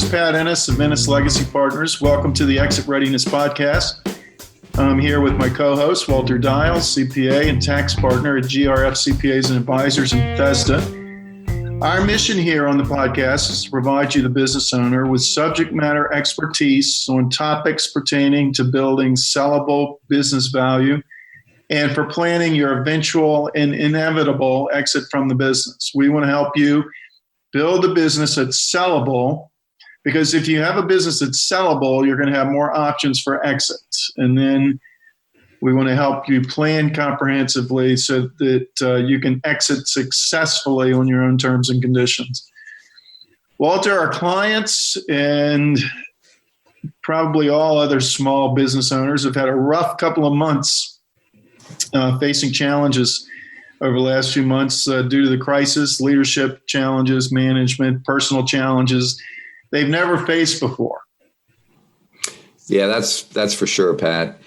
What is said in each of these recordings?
is Pat Ennis of Ennis Legacy Partners. Welcome to the Exit Readiness Podcast. I'm here with my co-host, Walter Dials, CPA and tax partner at GRF CPAs and Advisors in Bethesda. Our mission here on the podcast is to provide you, the business owner, with subject matter expertise on topics pertaining to building sellable business value and for planning your eventual and inevitable exit from the business. We want to help you build a business that's sellable, because if you have a business that's sellable, you're going to have more options for exits. And then we want to help you plan comprehensively so that you can exit successfully on your own terms and conditions. Walter, our clients and probably all other small business owners have had a rough couple of months facing challenges over the last few months due to the crisis, leadership challenges, management, personal challenges they've never faced before. Yeah, that's for sure, Pat.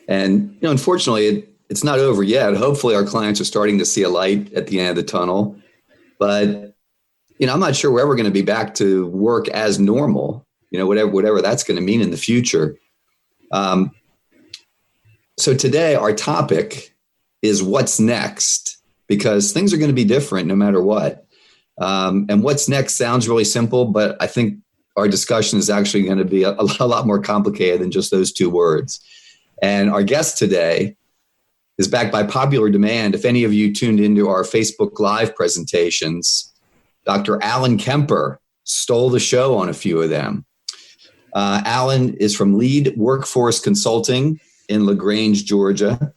And unfortunately, it's not over yet. Hopefully, our clients are starting to see a light at the end of the tunnel. But I'm not sure we're ever going to be back to work as normal. Whatever that's going to mean in the future. So today, our topic is what's next, because things are going to be different no matter what. And what's next sounds really simple, but I think our discussion is actually going to be a lot more complicated than just those two words. And our guest today is backed by popular demand. If any of you tuned into our Facebook Live presentations, Dr. Alan Kemper stole the show on a few of them. Alan is from Lead Workforce Consulting in LaGrange, Georgia.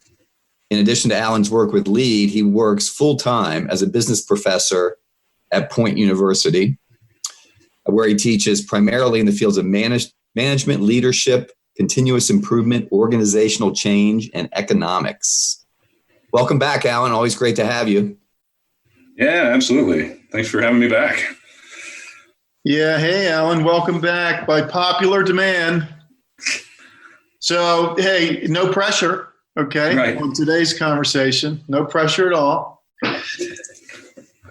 In addition to Alan's work with Lead, he works full-time as a business professor at Point University, where he teaches primarily in the fields of management, leadership, continuous improvement, organizational change, and economics. Welcome back, Alan. Always great to have you. Yeah, absolutely. Thanks for having me back. Yeah. Hey, Alan. Welcome back by popular demand. So, hey, no pressure. Okay. Right. On today's conversation, no pressure at all.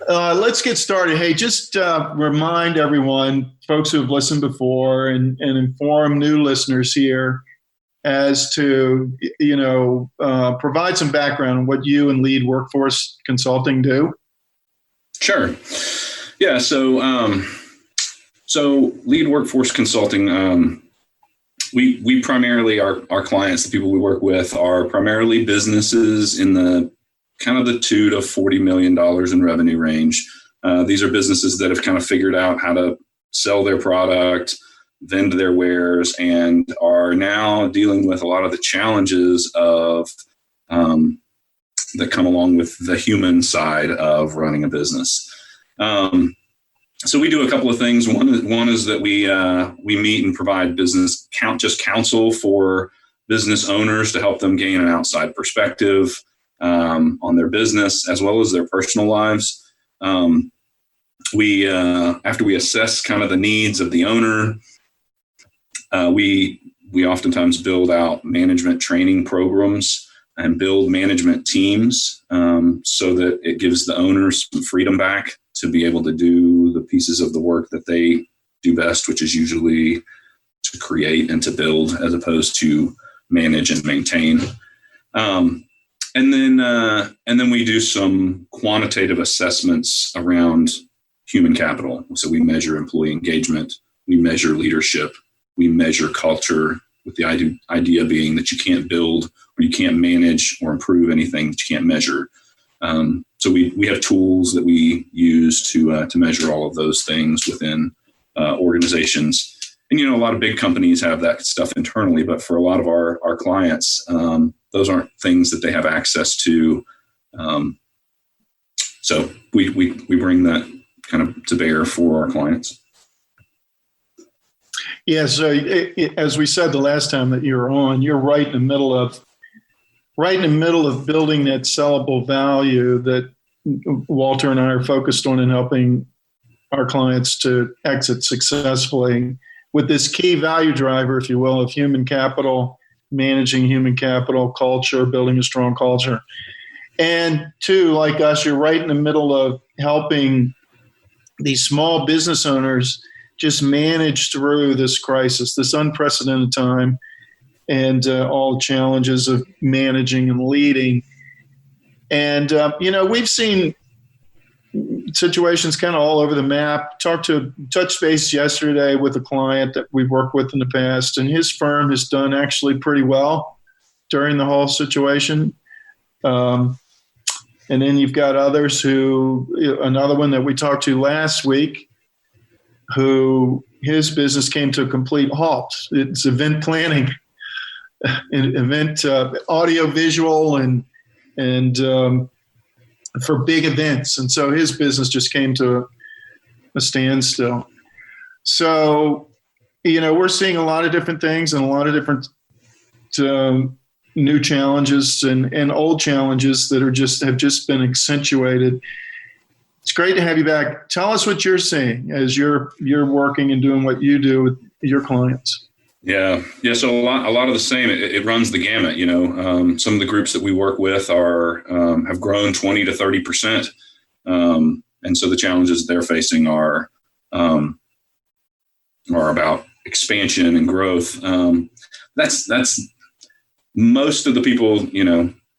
Let's get started. Hey, just remind everyone, folks who have listened before, and inform new listeners here as to, provide some background on what you and Lead Workforce Consulting do. Sure. Yeah. So Lead Workforce Consulting, we primarily, our clients, the people we work with, are primarily businesses in the kind of the $2 to $40 million in revenue range. These are businesses that have kind of figured out how to sell their product, vend their wares, and are now dealing with a lot of the challenges of that come along with the human side of running a business. So we do a couple of things. One is that we meet and provide business counsel for business owners to help them gain an outside perspective on their business as well as their personal lives. We after we assess kind of the needs of the owner, we oftentimes build out management training programs and build management teams so that it gives the owners some freedom back to be able to do the pieces of the work that they do best, which is usually to create and to build as opposed to manage and maintain. And then we do some quantitative assessments around human capital. So we measure employee engagement, we measure leadership, we measure culture, with the idea being that you can't build or you can't manage or improve anything that you can't measure. So we have tools that we use to measure all of those things within organizations. And, a lot of big companies have that stuff internally, but for a lot of our clients, those aren't things that they have access to. So we bring that kind of to bear for our clients. Yeah. So as we said the last time that you were on, you're right in the middle of building that sellable value that Walter and I are focused on in helping our clients to exit successfully with this key value driver, if you will, of human capital, managing human capital, culture, building a strong culture. And two, like us, you're right in the middle of helping these small business owners just manage through this crisis, this unprecedented time, and all challenges of managing and leading. And, we've seen situations kind of all over the map. Touch base yesterday with a client that we've worked with in the past, and his firm has done actually pretty well during the whole situation. And then you've got others another one that we talked to last week, who his business came to a complete halt. It's event planning, event audio, visual, and for big events. And so his business just came to a standstill. So, we're seeing a lot of different things and a lot of different new challenges and old challenges that have just been accentuated. It's great to have you back. Tell us what you're seeing as you're working and doing what you do with your clients. Yeah. So a lot of the same. It runs the gamut. Some of the groups that we work with have grown 20 to 30%, and so the challenges they're facing are about expansion and growth. That's most of the people,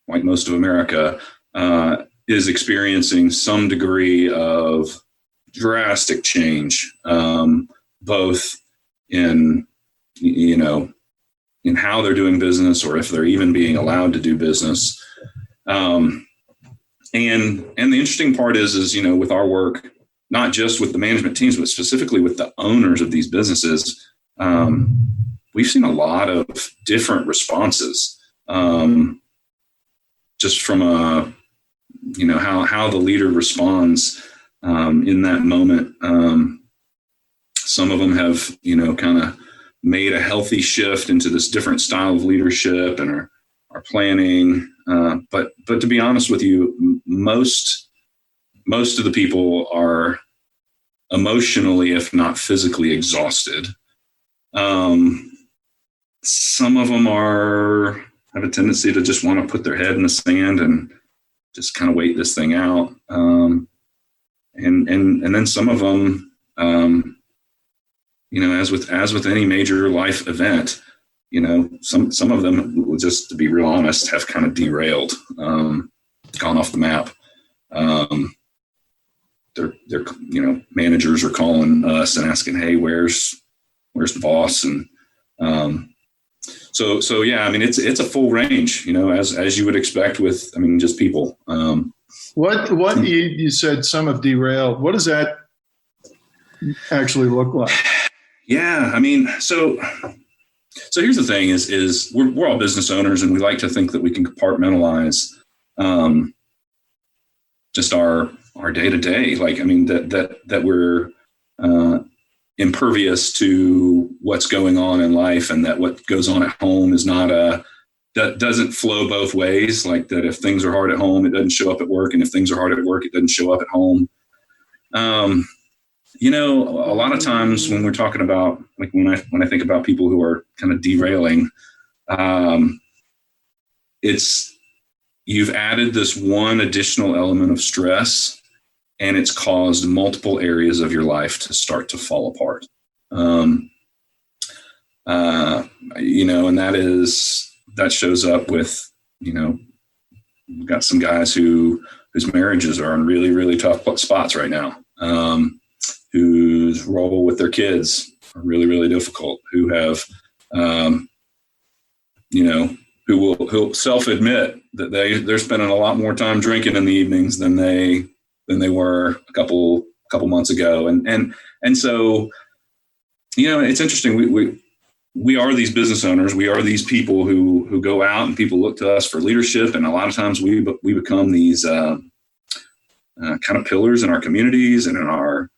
like most of America, is experiencing some degree of drastic change, both in how they're doing business, or if they're even being allowed to do business. And the interesting part is, with our work, not just with the management teams, but specifically with the owners of these businesses, we've seen a lot of different responses, just from how the leader responds in that moment. Some of them have, kind of made a healthy shift into this different style of leadership and are planning. But to be honest with you, most of the people are emotionally, if not physically, exhausted. Some of them have a tendency to just want to put their head in the sand and just kind of wait this thing out. And then some of them, as with any major life event, some of them, just to be real honest, have kind of derailed, gone off the map. Their managers are calling us and asking, "Hey, where's the boss?" And so yeah, it's a full range, as you would expect with, just people. What you said, some have derailed. What does that actually look like? Yeah, so here's the thing: is we're all business owners, and we like to think that we can compartmentalize just our day to day. That we're impervious to what's going on in life, and that what goes on at home is that doesn't flow both ways. Like that, if things are hard at home, it doesn't show up at work, and if things are hard at work, it doesn't show up at home. A lot of times when we're talking about, like when I think about people who are kind of derailing, it's you've added this one additional element of stress, and it's caused multiple areas of your life to start to fall apart. And that shows up with, we've got some guys whose marriages are in really, really tough spots right now. Whose role with their kids are really, really difficult, who have, who'll self-admit that they're spending a lot more time drinking in the evenings than they were a couple months ago. And so, it's interesting. We are these business owners. We are these people who go out, and people look to us for leadership. And a lot of times we become these kind of pillars in our communities and in our,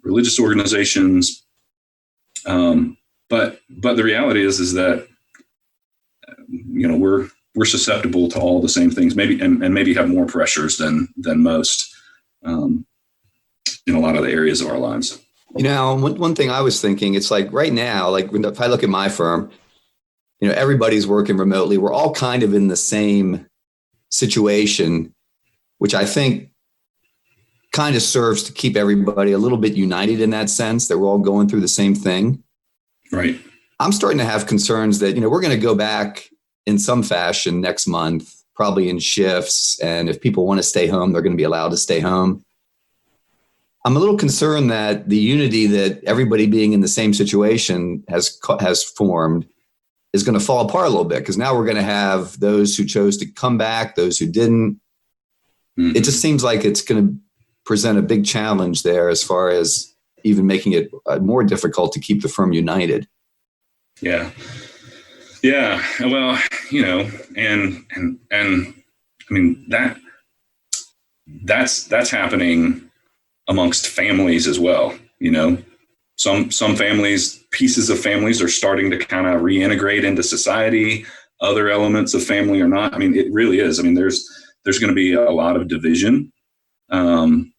religious organizations. But the reality is that, we're susceptible to all the same things, maybe, and maybe have more pressures than most, in a lot of the areas of our lives. One thing I was thinking, it's like right now, like if I look at my firm, everybody's working remotely. We're all kind of in the same situation, which I think kind of serves to keep everybody a little bit united in that sense that we're all going through the same thing. Right. I'm starting to have concerns that, we're going to go back in some fashion next month, probably in shifts. And if people want to stay home, they're going to be allowed to stay home. I'm a little concerned that the unity that everybody being in the same situation has formed is going to fall apart a little bit, because now we're going to have those who chose to come back, those who didn't. Mm-hmm. It just seems like it's going to present a big challenge there as far as even making it more difficult to keep the firm united. Yeah. Yeah. Well, and I mean, that's happening amongst families as well. Some families, pieces of families are starting to kind of reintegrate into society. Other elements of family are not. I mean, it really is. I mean, there's going to be a lot of division. And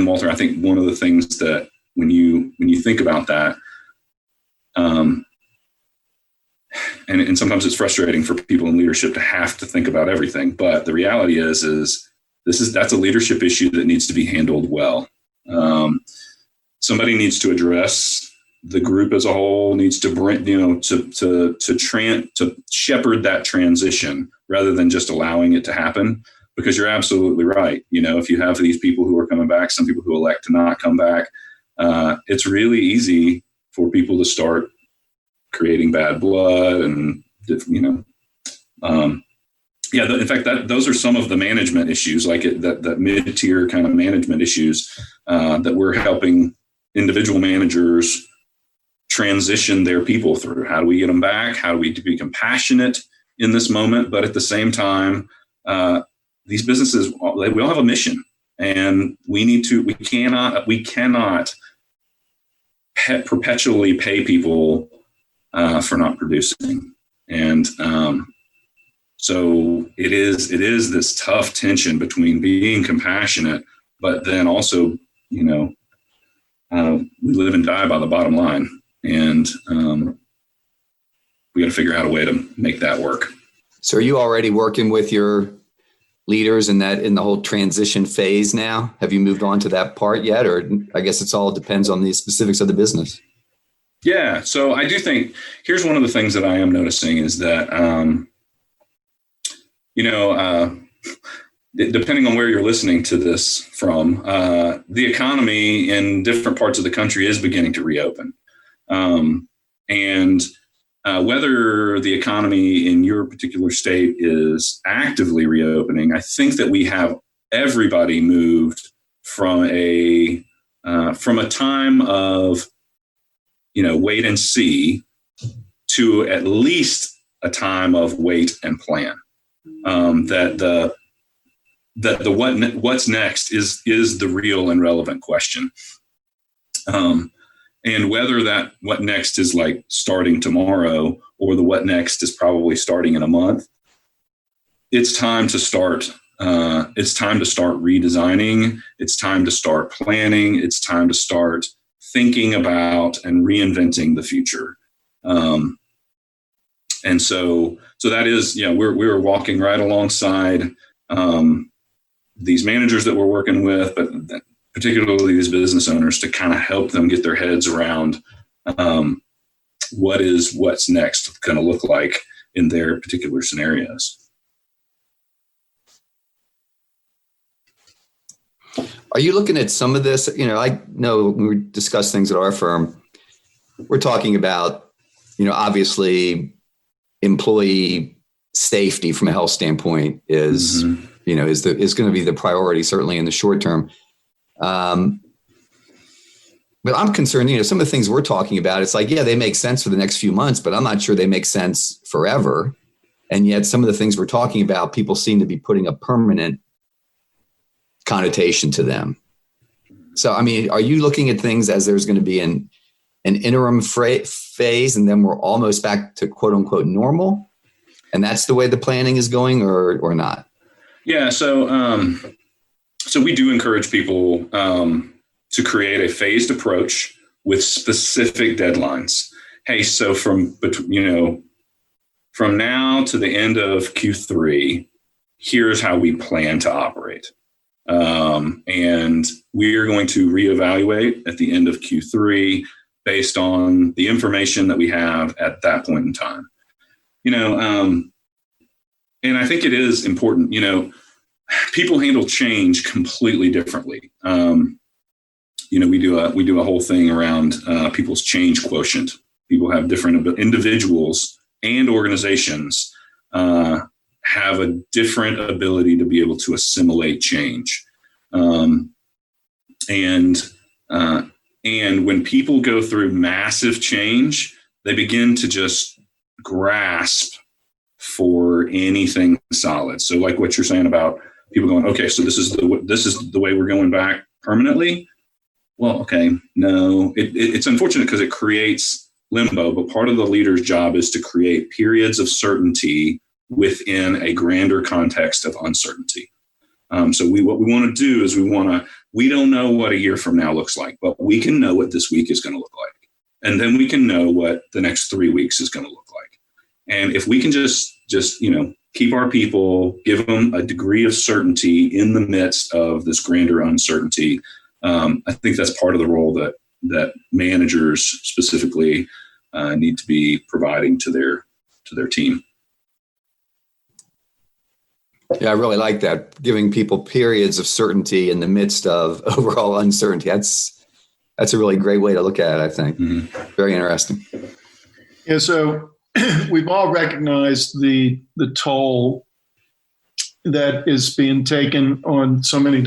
Walter, I think one of the things that when you think about that, and sometimes it's frustrating for people in leadership to have to think about everything, but the reality is that's a leadership issue that needs to be handled well. Somebody needs to address, the group as a whole needs to bring, to shepherd that transition rather than just allowing it to happen. Because you're absolutely right. If you have these people who are coming back, some people who elect to not come back, it's really easy for people to start creating bad blood and, in fact, those are some of the management issues, like that mid-tier kind of management issues that we're helping individual managers transition their people through. How do we get them back? How do we be compassionate in this moment? But at the same time, these businesses, we all have a mission, and we cannot perpetually pay people for not producing. And so it is this tough tension between being compassionate, but then also, we live and die by the bottom line. And we got to figure out a way to make that work. So are you already working with your leaders in the whole transition phase now? Have you moved on to that part yet? Or I guess it's all depends on the specifics of the business. Yeah. So I do think here's one of the things that I am noticing is that, depending on where you're listening to this from, the economy in different parts of the country is beginning to reopen. And whether the economy in your particular state is actively reopening, I think that we have everybody moved from a time of, wait and see to at least a time of wait and plan. What's next is the real and relevant question. And whether that what next is like starting tomorrow or the what next is probably starting in a month, it's time to start. It's time to start redesigning. It's time to start planning. It's time to start thinking about and reinventing the future. And so that is, we're walking right alongside these managers that we're working with, but particularly these business owners, to kind of help them get their heads around what's next going to look like in their particular scenarios. Are you looking at some of this? I know when we discuss things at our firm, we're talking about, obviously employee safety from a health standpoint is, is going to be the priority, certainly in the short term. But I'm concerned, some of the things we're talking about, it's like, yeah, they make sense for the next few months, but I'm not sure they make sense forever. And yet some of the things we're talking about, people seem to be putting a permanent connotation to them. So, I mean, are you looking at things as there's going to be an interim phase and then we're almost back to quote unquote normal? And that's the way the planning is going or not? Yeah. So we do encourage people to create a phased approach with specific deadlines. Hey, so from now to the end of Q3, here's how we plan to operate. And we are going to reevaluate at the end of Q3 based on the information that we have at that point in time. And I think it is important, people handle change completely differently. We do a whole thing around people's change quotient. People have different individuals and organizations have a different ability to be able to assimilate change. And when people go through massive change, they begin to just grasp for anything solid. So like what you're saying about people going, okay, so this is the way we're going back permanently. Well, okay, no, it's unfortunate because it creates limbo, but part of the leader's job is to create periods of certainty within a grander context of uncertainty. So what we want to do is we don't know what a year from now looks like, but we can know what this week is going to look like. And then we can know what the next 3 weeks is going to look like. And if we can just keep our people, give them a degree of certainty in the midst of this grander uncertainty, I think that's part of the role that managers specifically need to be providing to their team. Yeah, I really like that. Giving people periods of certainty in the midst of overall uncertainty. That's a really great way to look at it, I think. Mm-hmm. Very interesting. Yeah, so we've all recognized the toll that is being taken on so many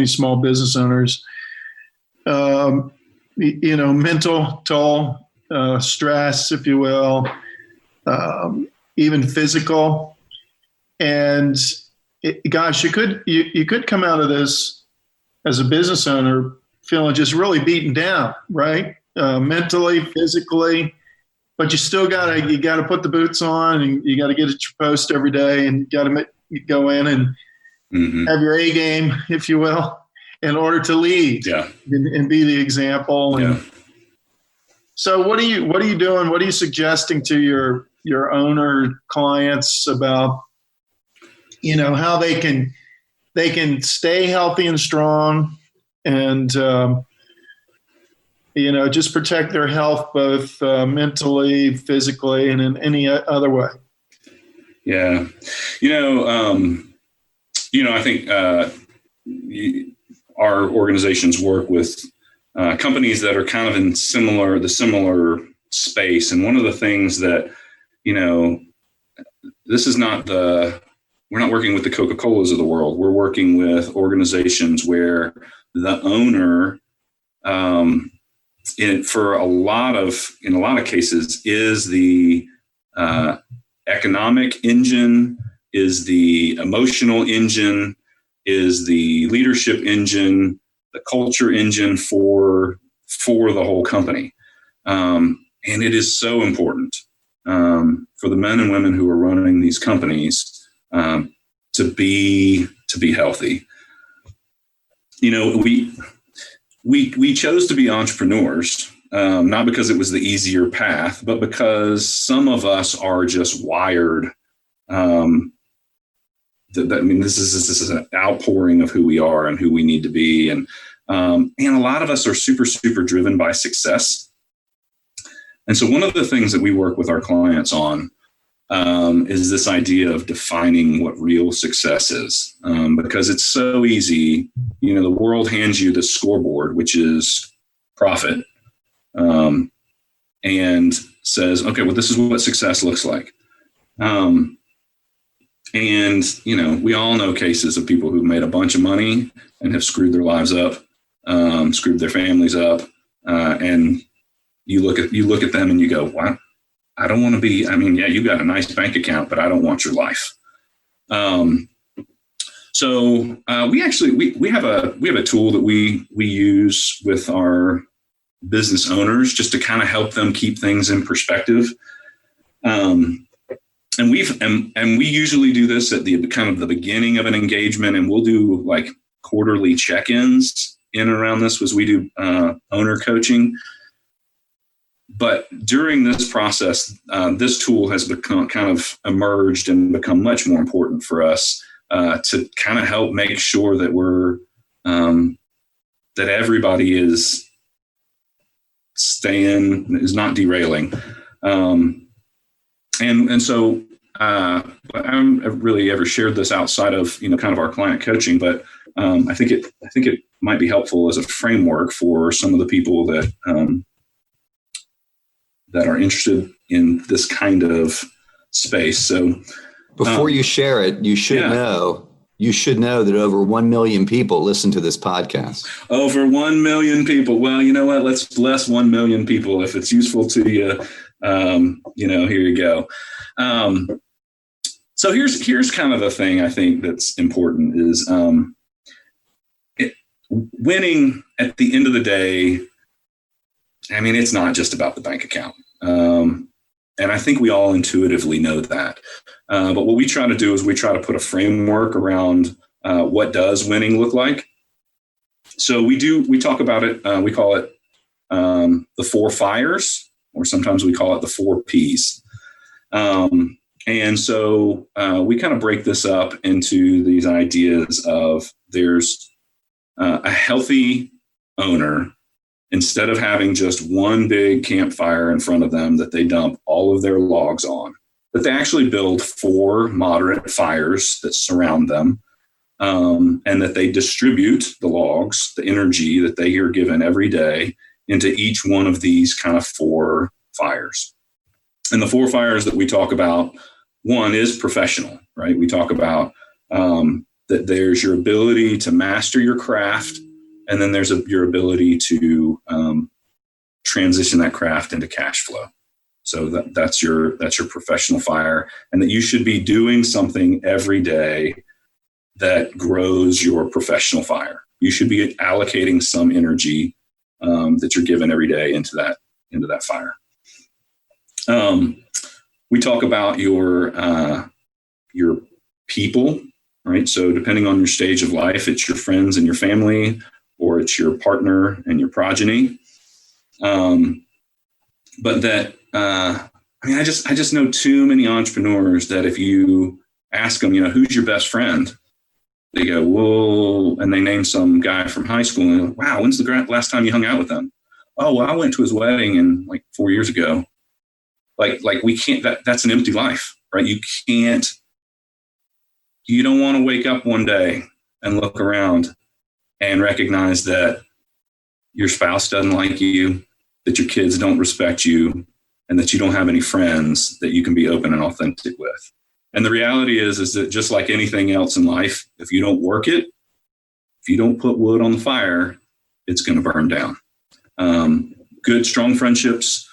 small business owners. Mental toll, stress, if you will, even physical. And gosh, you could come out of this as a business owner feeling just really beaten down, right? Mentally, physically, but you still gotta put the boots on, and you got to get at your post every day, and you got to go in and mm-hmm. have your A game, if you will, in order to lead and be the example. And so what are you doing? What are you suggesting to your owner clients about, how they can stay healthy and strong and, just protect their health, both mentally, physically, and in any other way? Yeah. I think our organizations work with companies that are kind of in the similar space. And one of the things that, this is not we're not working with the Coca-Colas of the world. We're working with organizations where the owner, in a lot of cases, is the economic engine, is the emotional engine, is the leadership engine, the culture engine for the whole company. And it is so important for the men and women who are running these companies to be healthy. We chose to be entrepreneurs, not because it was the easier path, but because some of us are just wired. This is an outpouring of who we are and who we need to be, and a lot of us are super, super driven by success. And so one of the things that we work with our clients on is this idea of defining what real success is, because it's so easy. The world hands you the scoreboard, which is profit, and says, okay, well, this is what success looks like. And we all know cases of people who've made a bunch of money and have screwed their lives up, screwed their families up, and you look at them and you go, wow. I don't want to be, you got a nice bank account, but I don't want your life. So we have a tool that we use with our business owners just to kind of help them keep things in perspective. And we usually do this at the kind of the beginning of an engagement, and we'll do like quarterly check-ins in and around this as we do owner coaching. But during this process, this tool has become kind of emerged and become much more important for us to kind of help make sure that we're that everybody is not derailing. And so I haven't really ever shared this outside of, kind of our client coaching, but I think it might be helpful as a framework for some of the people that are interested in this kind of space. So before you share it, you should know that over 1 million people listen to this podcast. Over 1 million people. Well, you know what? Let's bless 1 million people. If it's useful to you, here you go. So here's kind of the thing I think that's important is winning at the end of the day. I mean, it's not just about the bank account. And I think we all intuitively know that. But what we try to do is we try to put a framework around what does winning look like. So we talk about it. We call it the 4 fires, or sometimes we call it the 4 Ps. And so we kind of break this up into these ideas of there's a healthy owner. Instead of having just one big campfire in front of them that they dump all of their logs on, that they actually build 4 moderate fires that surround them, and that they distribute the logs, the energy that they are given every day, into each one of these kind of 4 fires. And the 4 fires that we talk about, one is professional, right? We talk about that there's your ability to master your craft, and then there's your ability to transition that craft into cash flow. So that's your professional fire, and that you should be doing something every day that grows your professional fire. You should be allocating some energy that you're given every day into that fire. We talk about your people, right? So depending on your stage of life, it's your friends and your family, or it's your partner and your progeny. But that, I just know too many entrepreneurs that if you ask them, who's your best friend? They go, well, and they name some guy from high school. And they're like, wow, when's the last time you hung out with them? Oh, well, I went to his wedding and 4 years ago. Like we can't, that's an empty life, right? You don't want to wake up one day and look around and recognize that your spouse doesn't like you, that your kids don't respect you, and that you don't have any friends that you can be open and authentic with. And the reality is that just like anything else in life, if you don't work it, if you don't put wood on the fire, it's going to burn down. Good, strong friendships,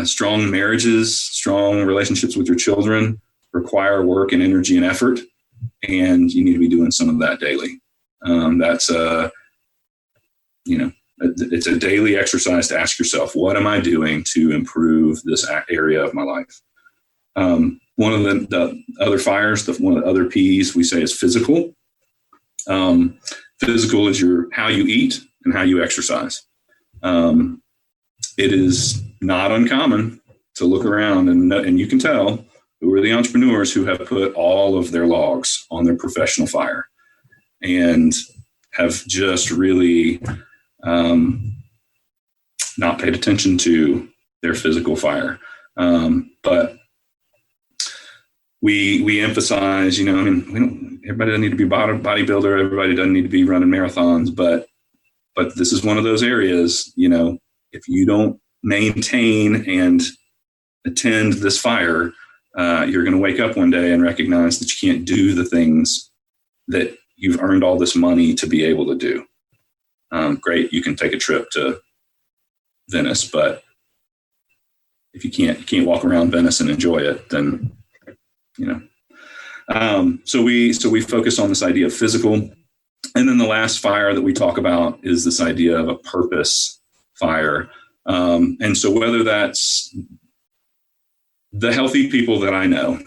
strong marriages, strong relationships with your children require work and energy and effort, and you need to be doing some of that daily. It's a daily exercise to ask yourself, what am I doing to improve this area of my life? One of the other fires, one of the other P's we say is physical. Physical is how you eat and how you exercise. It is not uncommon to look around and you can tell who are the entrepreneurs who have put all of their logs on their professional fire and have just really not paid attention to their physical fire. But we emphasize, everybody doesn't need to be a bodybuilder. Everybody doesn't need to be running marathons, but this is one of those areas, if you don't maintain and attend this fire, you're going to wake up one day and recognize that you can't do the things that you've earned all this money to be able to do. Great. You can take a trip to Venice, but if you can't walk around Venice and enjoy it, then, so we focus on this idea of physical. And then the last fire that we talk about is this idea of a purpose fire. And so whether that's the healthy people that I know,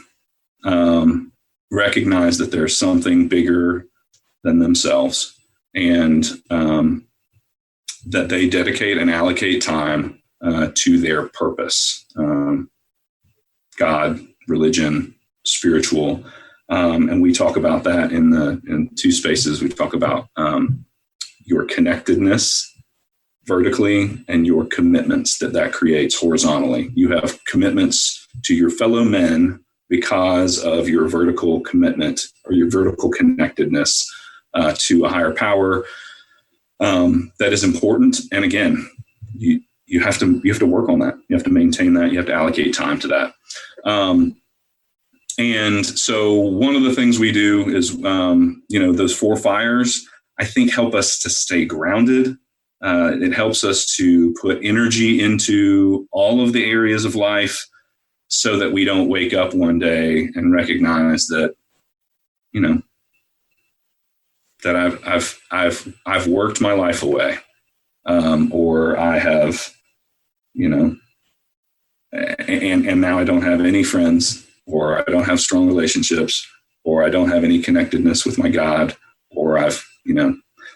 recognize that there's something bigger than themselves, and that they dedicate and allocate time to their purpose, God, religion, spiritual, And we talk about that in two spaces. We talk about your connectedness vertically and your commitments that creates horizontally. You have commitments to your fellow men because of your vertical commitment or your vertical connectedness to a higher power. That is important. And again, you have to work on that. You have to maintain that. You have to allocate time to that. And so one of the things we do is, those 4 fires, I think, help us to stay grounded. It helps us to put energy into all of the areas of life so that we don't wake up one day and recognize that, that I've worked my life away, or I have, and now I don't have any friends, or I don't have strong relationships, or I don't have any connectedness with my God, or I've,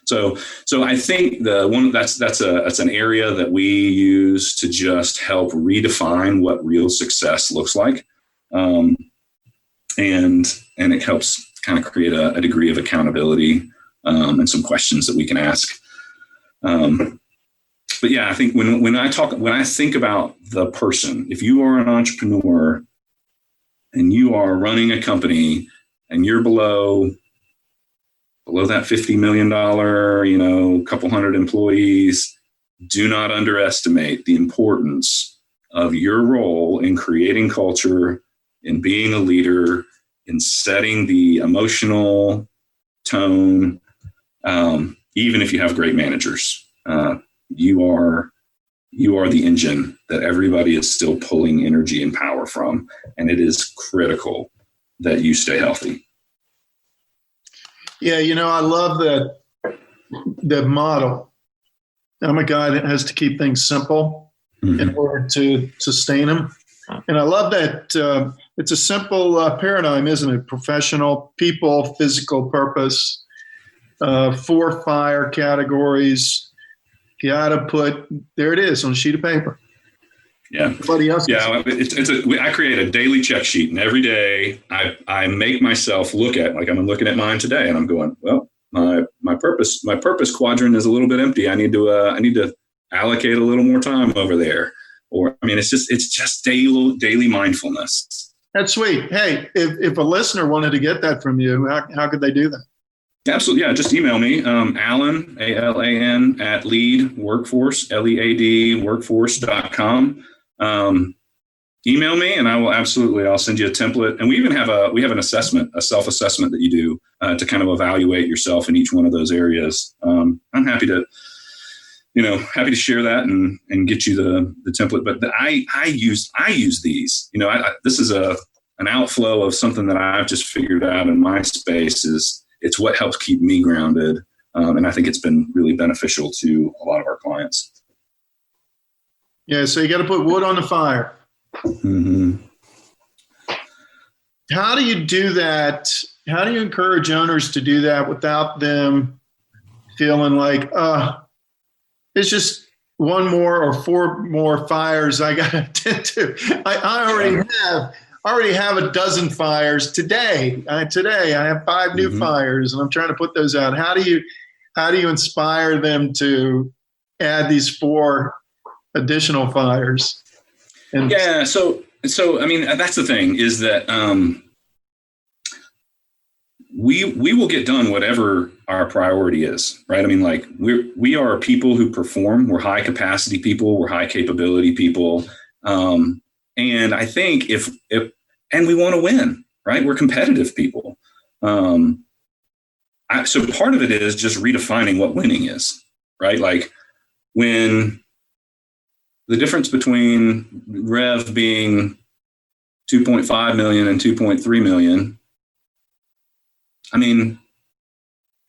So I think that's an area that we use to just help redefine what real success looks like, and it helps kind of create a degree of accountability and some questions that we can ask. But yeah, I think when I think about the person, if you are an entrepreneur and you are running a company and you're below that $50 million, couple hundred employees, do not underestimate the importance of your role in creating culture, in being a leader, in setting the emotional tone. Even if you have great managers, you are the engine that everybody is still pulling energy and power from. And it is critical that you stay healthy. Yeah, I love the model. I'm a guy that has to keep things simple in order to sustain them. And I love that it's a simple paradigm, isn't it? Professional, people, physical purpose, 4 fire categories. You got to put, there it is on a sheet of paper. Yeah. I create a daily check sheet, and every day I make myself look at, like I'm looking at mine today, and I'm going, well, my purpose quadrant is a little bit empty. I need to allocate a little more time over there. Or, it's just daily mindfulness. That's sweet. Hey, if a listener wanted to get that from you, how could they do that? Absolutely. Yeah. Just email me, Alan, ALAN at Lead Workforce, LEAD workforce.com. Email me and I'll send you a template. And we even have an assessment, a self-assessment that you do to kind of evaluate yourself in each one of those areas. I'm happy to share that and get you the template. But I use these, this is an outflow of something that I've just figured out in my space. It's what helps keep me grounded. And I think it's been really beneficial to a lot of our clients. Yeah. So you got to put wood on the fire. Mm-hmm. How do you do that? How do you encourage owners to do that without them feeling like, it's just 1 more or 4 more fires I got to attend to? I already have a dozen fires today. I have 5 new fires, and I'm trying to put those out. How do you inspire them to add these 4 additional fires? And yeah. So that's the thing, is that we will get done whatever our priority is, right? We are people who perform. We're high capacity people. We're high capability people. And I think and we want to win, right? We're competitive people. So part of it is just redefining what winning is, right? Like when the difference between rev being 2.5 million and 2.3 million,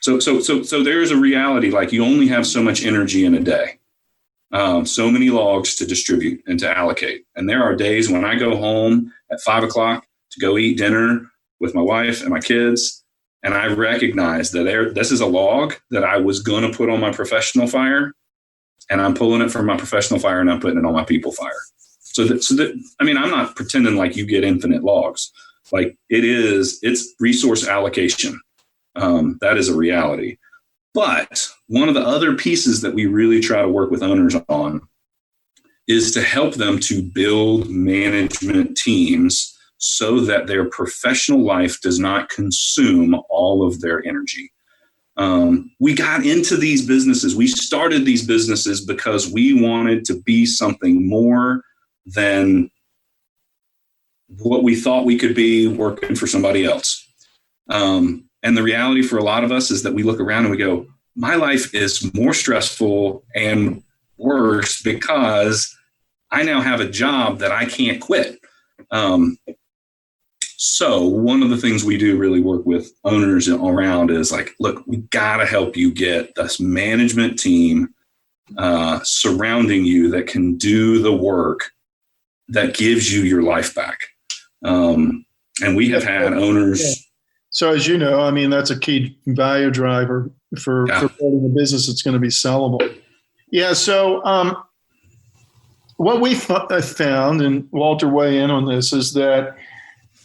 so there's a reality, like you only have so much energy in a day, so many logs to distribute and to allocate. And there are days when I go home at 5 o'clock to go eat dinner with my wife and my kids, and I recognize that this is a log that I was going to put on my professional fire, and I'm pulling it from my professional fire and I'm putting it on my people fire. So that I'm not pretending like you get infinite logs. Like it's resource allocation. That is a reality. But one of the other pieces that we really try to work with owners on is to help them to build management teams so that their professional life does not consume all of their energy. We got into these businesses. We started these businesses because we wanted to be something more than what we thought we could be working for somebody else. And the reality for a lot of us is that we look around and we go, my life is more stressful and worse because I now have a job that I can't quit. So one of the things we do really work with owners around is like, look, we got to help you get this management team surrounding you that can do the work that gives you your life back. And we have had owners. Yeah. So as you know, I mean, that's a key value driver for building a business that's going to be sellable. Yeah. So what we found, and Walter weigh in on this, is that,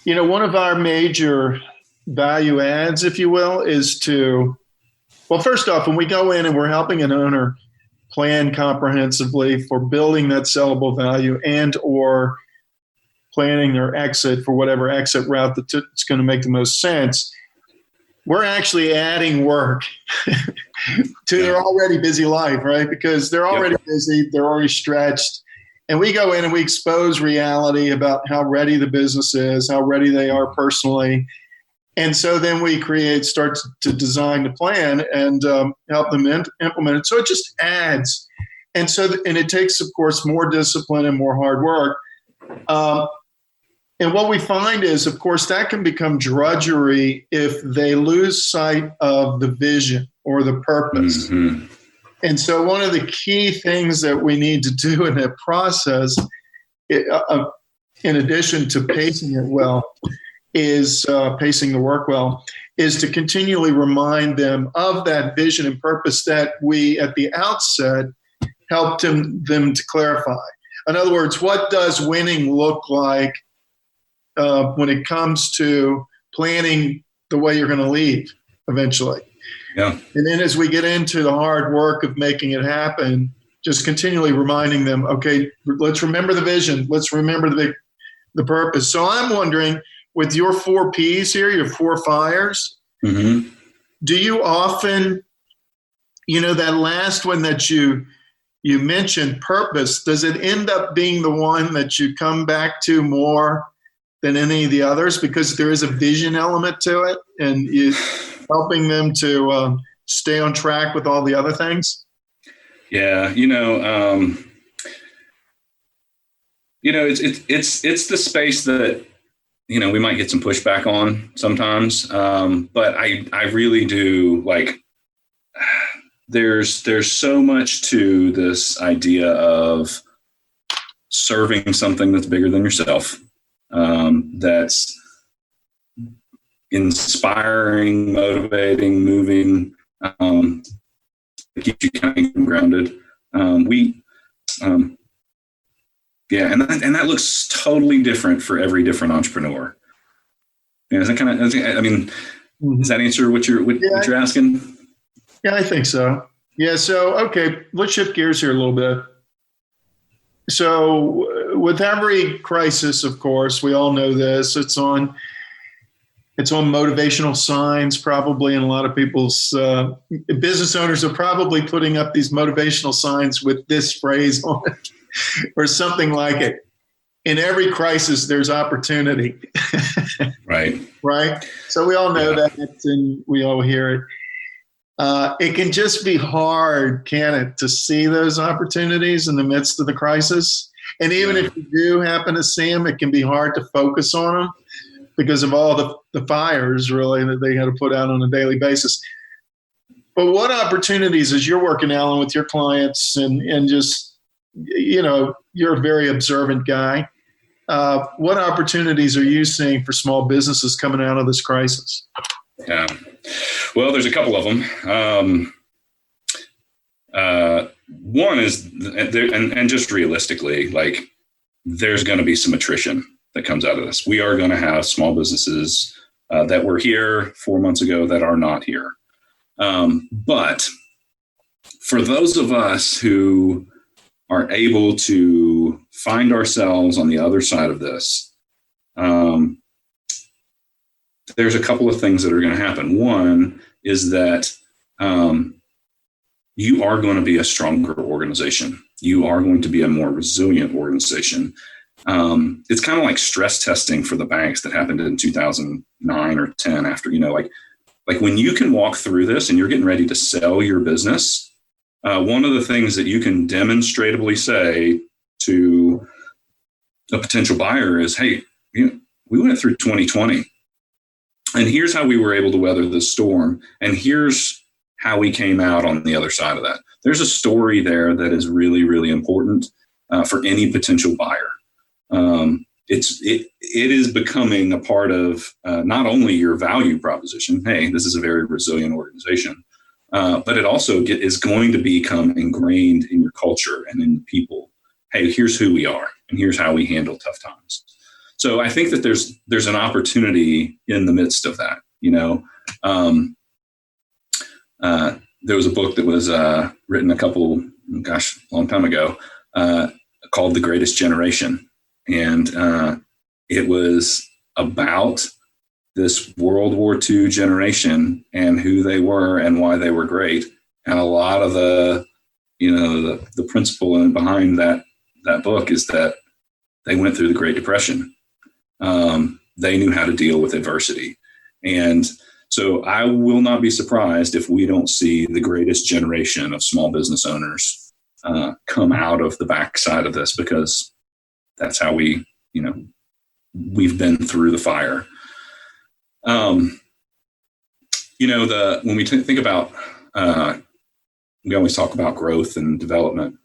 you know, one of our major value adds, if you will, is to, well, first off, when we go in and we're helping an owner plan comprehensively for building that sellable value and or planning their exit for whatever exit route that's going to make the most sense, we're actually adding work to their already busy life, right? Because they're already busy, they're already stretched. And we go in and we expose reality about how ready the business is, how ready they are personally. And so then we start to design the plan and help them implement it. So it just adds. And and it takes, of course, more discipline and more hard work. And what we find is, of course, that can become drudgery if they lose sight of the vision or the purpose. Mm-hmm. And so one of the key things that we need to do in that process, in addition to pacing it well, is pacing the work well, is to continually remind them of that vision and purpose that we, at the outset, helped them to clarify. In other words, what does winning look like when it comes to planning the way you're going to leave eventually? Yeah. And then as we get into the hard work of making it happen, just continually reminding them, okay, let's remember the vision. Let's remember the purpose. So I'm wondering, with your 4 Ps here, your 4 fires, mm-hmm. do you often, that last one that you mentioned, purpose, does it end up being the one that you come back to more than any of the others because there is a vision element to it and you helping them to stay on track with all the other things? Yeah, it's the space that we might get some pushback on sometimes, but I really do like. There's so much to this idea of serving something that's bigger than yourself, that's inspiring, motivating, moving, keeps you kind of grounded. And that looks totally different for every different entrepreneur. Is that kind of? Does that answer what you're asking? Yeah, I think so. Yeah. So, okay, let's shift gears here a little bit. So, with every crisis, of course, we all know this. It's on motivational signs, probably, and a lot of people's business owners are probably putting up these motivational signs with this phrase on it or something like it. In every crisis, there's opportunity. Right. Right. So we all know that, and we all hear it. It can just be hard, can it, to see those opportunities in the midst of the crisis? And even if you do happen to see them, it can be hard to focus on them because of all the fires, really, that they got to put out on a daily basis. But what opportunities, as you're working, Alan, with your clients and just, you're a very observant guy. What opportunities are you seeing for small businesses coming out of this crisis? Yeah. Well, there's a couple of them. One is, and just realistically, like there's going to be some attrition. that comes out of this. We are going to have small businesses that were here 4 months ago that are not here. But for those of us who are able to find ourselves on the other side of this, there's a couple of things that are going to happen. One is that you are going to be a stronger organization. You are going to be a more resilient organization. It's kind of like stress testing for the banks that happened in 2009 or 10 after, like when you can walk through this and you're getting ready to sell your business, one of the things that you can demonstratively say to a potential buyer is, hey, we went through 2020 and here's how we were able to weather this storm. And here's how we came out on the other side of that. There's a story there that is really, really important for any potential buyer. It is becoming a part of not only your value proposition. Hey, this is a very resilient organization, but it also is going to become ingrained in your culture and in the people. Hey, here's who we are, and here's how we handle tough times. So I think that there's an opportunity in the midst of that. There was a book that was written a long time ago, called The Greatest Generation. And it was about this World War II generation and who they were and why they were great. And a lot of the principle behind that book is that they went through the Great Depression. They knew how to deal with adversity. And so I will not be surprised if we don't see the greatest generation of small business owners come out of the backside of this, because that's how we've been through the fire. When we think about, we always talk about growth and development.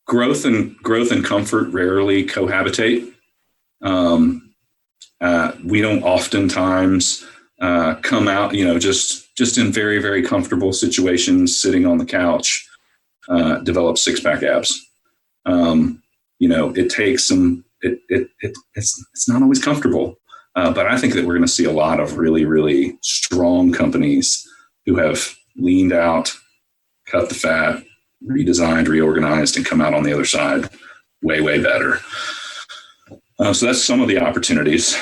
Growth and comfort rarely cohabitate. We don't oftentimes come out, just in very, very comfortable situations, sitting on the couch, develop six-pack abs. It takes it's not always comfortable, but I think that we're going to see a lot of really, really strong companies who have leaned out, cut the fat, redesigned, reorganized, and come out on the other side way, way better. So that's some of the opportunities,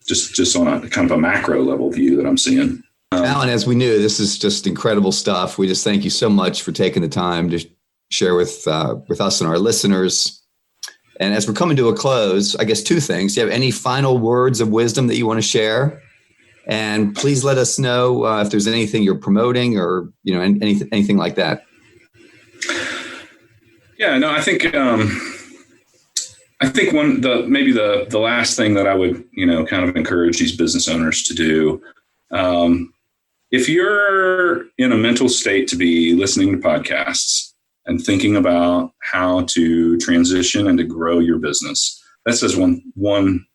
just on a kind of a macro level view that I'm seeing. Alan, as we knew, this is just incredible stuff. We just thank you so much for taking the time to share with us and our listeners. And as we're coming to a close, I guess two things. Do you have any final words of wisdom that you want to share? And please let us know if there's anything you're promoting or anything like that. Yeah, no, I think the last thing that I would kind of encourage these business owners to do, if you're in a mental state to be listening to podcasts and thinking about how to transition and to grow your business, that says one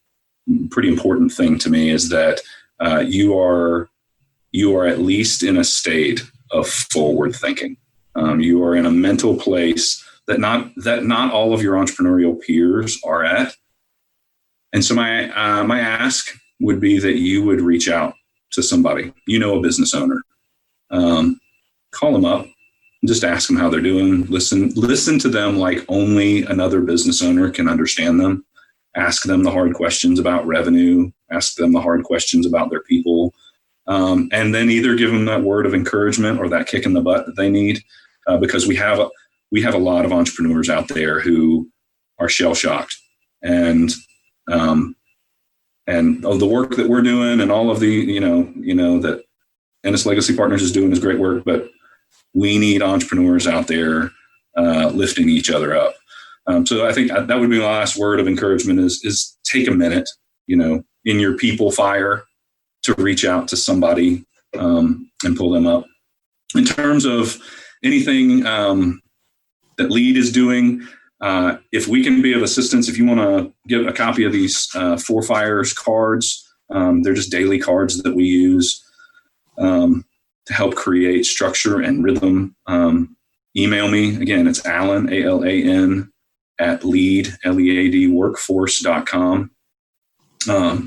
pretty important thing to me is that you are at least in a state of forward thinking. You are in a mental place that not all of your entrepreneurial peers are at. And so my ask would be that you would reach out to somebody, a business owner, call them up and just ask them how they're doing. Listen to them like only another business owner can understand them. Ask them the hard questions about revenue, ask them the hard questions about their people, and then either give them that word of encouragement or that kick in the butt that they need, because we have a lot of entrepreneurs out there who are shell-shocked, and of the work that we're doing and all of the, that Ennis Legacy Partners is doing is great work, but we need entrepreneurs out there lifting each other up. So I think that would be my last word of encouragement is take a minute, in your people fire to reach out to somebody and pull them up. In terms of anything that LEAD is doing, if we can be of assistance, if you want to get a copy of these Four Fires cards, they're just daily cards that we use to help create structure and rhythm. Email me. Again, it's Alan, ALAN, at leadworkforce.com.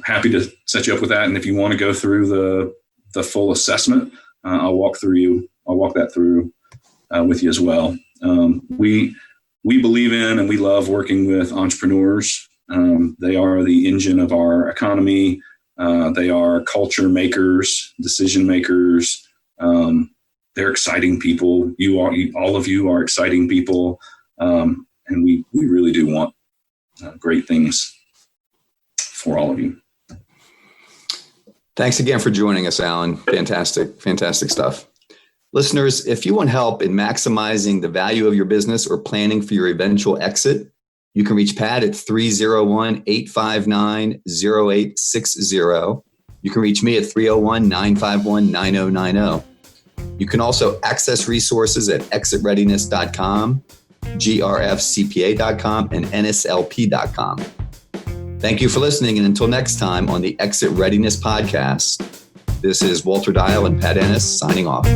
Happy to set you up with that. And if you want to go through the full assessment, I'll walk that through with you as well. We believe in and we love working with entrepreneurs. They are the engine of our economy. They are culture makers, decision makers. They're exciting people. All of you are exciting people. And we really do want great things for all of you. Thanks again for joining us, Alan. Fantastic stuff. Listeners, if you want help in maximizing the value of your business or planning for your eventual exit, you can reach Pat at 301-859-0860. You can reach me at 301-951-9090. You can also access resources at exitreadiness.com, grfcpa.com, and nslp.com. Thank you for listening. And until next time on the Exit Readiness Podcast, this is Walter Dial and Pat Ennis signing off.